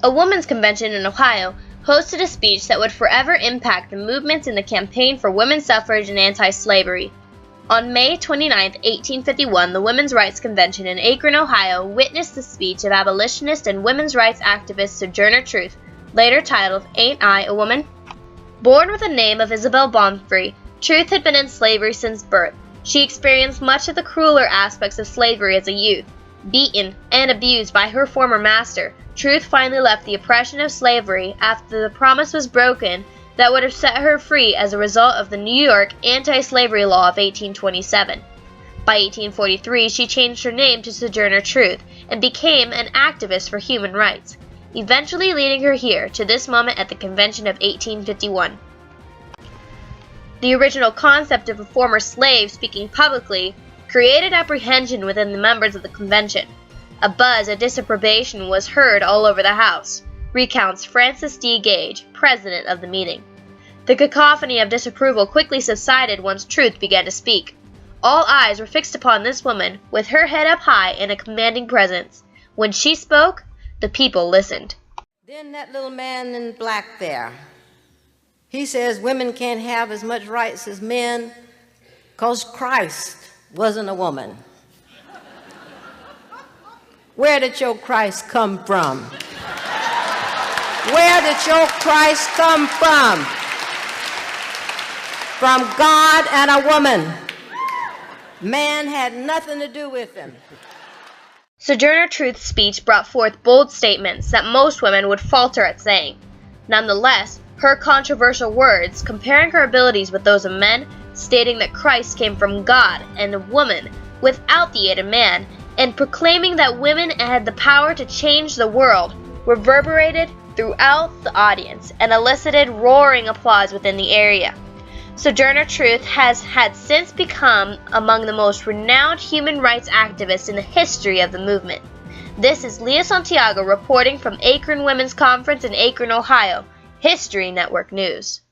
A women's convention in Ohio hosted a speech that would forever impact the movements in the campaign for women's suffrage and anti-slavery. On May 29, 1851, the Women's Rights Convention in Akron, Ohio, witnessed the speech of abolitionist and women's rights activist Sojourner Truth, later titled, "Ain't I a Woman?" Born with the name of Isabel Bonfrey, Truth had been in slavery since birth. She experienced much of the crueler aspects of slavery as a youth. Beaten and abused by her former master, Truth finally left the oppression of slavery after the promise was broken that would have set her free as a result of the New York anti-slavery law of 1827. By 1843, she changed her name to Sojourner Truth and became an activist for human rights, eventually leading her here to this moment at the convention of 1851. The original concept of a former slave speaking publicly created apprehension within the members of the convention. A buzz of disapprobation was heard all over the House, recounts Francis D. Gage, president of the meeting. The cacophony of disapproval quickly subsided once Truth began to speak. All eyes were fixed upon this woman, with her head up high and a commanding presence. When she spoke, the people listened. Then that little man in black there, he says women can't have as much rights as men because Christ wasn't a woman. Where did your Christ come from? Where did your Christ come from? From God and a woman. Man had nothing to do with him. Sojourner Truth's speech brought forth bold statements that most women would falter at saying. Nonetheless, her controversial words, comparing her abilities with those of men, stating that Christ came from God and a woman without the aid of man, and proclaiming that women had the power to change the world, reverberated throughout the audience and elicited roaring applause within the area. Sojourner Truth has had since become among the most renowned human rights activists in the history of the movement. This is Leah Santiago reporting from Akron Women's Conference in Akron, Ohio, History Network News.